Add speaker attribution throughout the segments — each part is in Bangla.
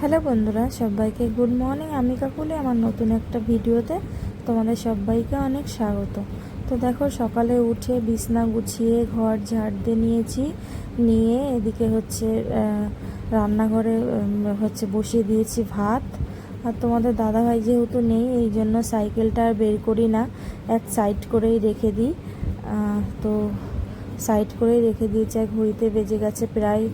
Speaker 1: হ্যালো বন্ধুরা, সবাইকে গুড মর্নিং। আমি কাকুলি আমার নতুন একটা ভিডিওতে তোমাদের সবাইকে অনেক স্বাগত। তো দেখো, সকালে উঠে বিছনা গুছিয়ে ঘর ঝাড় দিয়ে নিয়েছি, নিয়ে এদিকে রান্নাঘরে বসিয়ে দিয়েছি ভাত। আর তোমাদের দাদাভাই যেহেতু নেই, এই জন্য সাইকেলটা আর বের করি না, এক সাইড করেই রেখে দিই। তো সাইড করেই রেখে দিয়েছি। আর ঘড়িতে বেজে গেছে প্রায়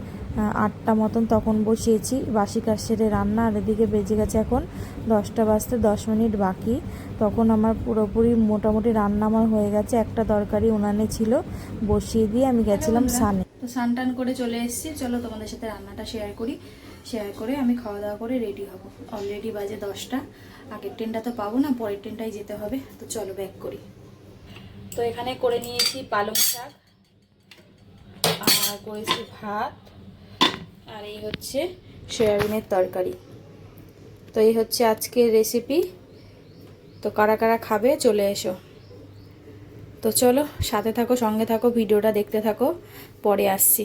Speaker 1: 8টা মতন, তখন বসিয়েছি বাসি কাজ সেরে রান্না। আর এদিকে বেজে গেছে এখন 10টা বাজতে 10 মিনিট বাকি। তখন আমার পুরোপুরি মোটামুটি রান্না আমার হয়ে গেছে। একটা তরকারি উনানে ছিল, বসিয়ে দিয়ে আমি গেছিলাম সানে। তো স্নান টান করে চলে এসেছি। চলো তোমাদের সাথে রান্নাটা শেয়ার করি। শেয়ার করে আমি খাওয়া দাওয়া করে রেডি হব। অলরেডি বাজে 10টা। আগের ট্রেনটা তো পাবো না, পরের ট্রেনটাই যেতে হবে। তো চলো ব্যাক করি। তো এখানে করে নিয়েছি পালং শাক, আর করেছি ভাত, আর এই হচ্ছে সয়াবিনের তরকারি। তো এই হচ্ছে আজকের রেসিপি। তো কারা কারা খাবে চলে এসো। তো চলো সাথে থাকো, সঙ্গে থাকো, ভিডিওটা দেখতে থাকো, পরে আসছি।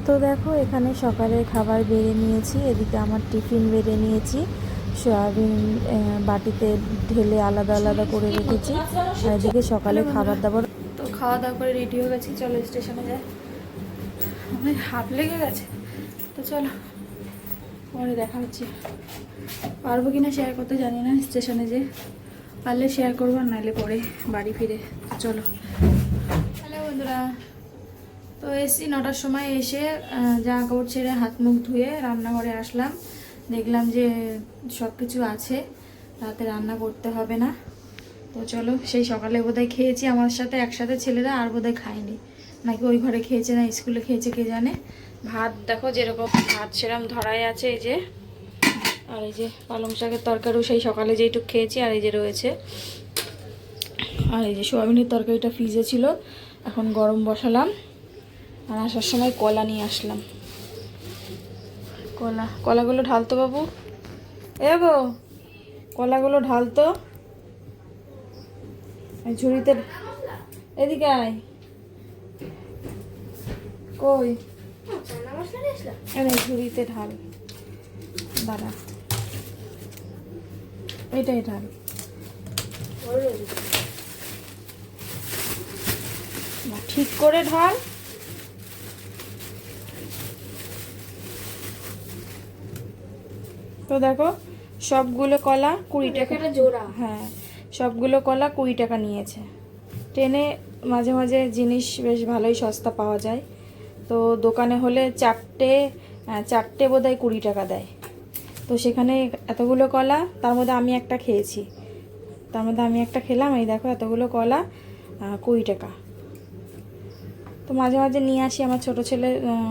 Speaker 1: তো দেখো, এখানে সকালের খাবার বেড়ে নিয়েছি, এদিকে আমার টিফিন বেড়ে নিয়েছি। সয়াবিন বাটিতে ঢেলে আলাদা আলাদা করে রেখেছি, আর এদিকে সকালে খাবার দাবার। তো খাওয়া দাওয়া করে রেডি হয়ে গেছি, চলো স্টেশনে যাই। আমার হাত লেগে গেছে। তো চলো পরে দেখা হচ্ছে। পারবো কিনা শেয়ার করতে জানি না, স্টেশনে যে পারলে শেয়ার করবো, আর নাহলে পরে বাড়ি ফিরে। চলো। হ্যালো বন্ধুরা, তো এসছি 9টার সময়। এসে জামা কাপড় ছেড়ে হাত মুখ ধুয়ে রান্নাঘরে আসলাম। দেখলাম যে সব কিছু আছে, রাতে রান্না করতে হবে না। তো চলো, সেই সকালে বোধহয় খেয়েছি আমার সাথে একসাথে ছেলেরা, আর বোধহয় খায়নি, নাকি ওই ঘরে খেয়েছে না স্কুলে খেয়েছে কে জানে। ভাত দেখো যেরকম ভাত সেরকম ধরাই আছে, এই যে। আর এই যে পালং শাকের তরকারিও সেই সকালে যেইটুক খেয়েছি, আর এই যে রয়েছে। আর এই যে সোয়াবিনের তরকারিটা ফ্রিজে ছিল, এখন গরম বসালাম। আর আসার সময় কলা নিয়ে আসলাম। কলাগুলো ঢালতো বাবু, এ গো কলাগুলো ঢালতো ঝুড়িতে। এদিকে আয়, কই ঝুড়িতে ঢাল, দাঁড়া, এটাই ঢাল। ঠিক করে ঢাল। তো দেখো, সবগুলো কলা 20 টাকা জোড়া। হ্যাঁ, সবগুলো কলা 20 টাকা নিয়েছে। ট্রেনে মাঝে মাঝে জিনিস বেশ ভালোই সস্তা পাওয়া যায়। তো দোকানে হলে চারটে বোধহয় 20 টাকা দেয়। তো সেখানে এতগুলো কলা, তার মধ্যে আমি একটা খেয়েছি, খেলাম। এই দেখো এতগুলো কলা 20 টাকা। তো মাঝে মাঝে নিয়ে আসি। আমার ছোটো ছেলে,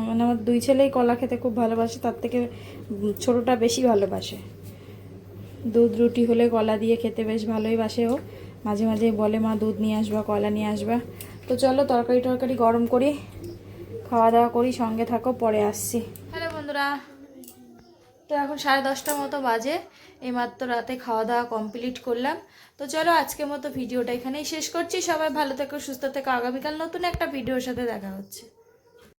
Speaker 1: মানে আমার 2 ছেলেই কলা খেতে খুব ভালোবাসে, তার থেকে ছোটোটা বেশি ভালোবাসে। দুধ রুটি হলে কলা দিয়ে খেতে বেশ ভালোই বাসে ও। মাঝে মাঝে বলে, মা দুধ নিয়ে আসবা, কলা নিয়ে আসবা। তো চলো তরকারি গরম করি, খাওয়া দাওয়া করি, সঙ্গে থাকো, পরে আসছি। হ্যালো বন্ধুরা, তো এখন 10:30টার মতো বাজে। এইমাত্র রাতে খাওয়া দাওয়া কমপ্লিট করলাম। তো চলো আজকের মতো ভিডিওটা এখানেই শেষ করছি। সবাই ভালো থেকো, সুস্থ থেকো। আগামীকাল নতুন একটা ভিডিওর সাথে দেখা হচ্ছে।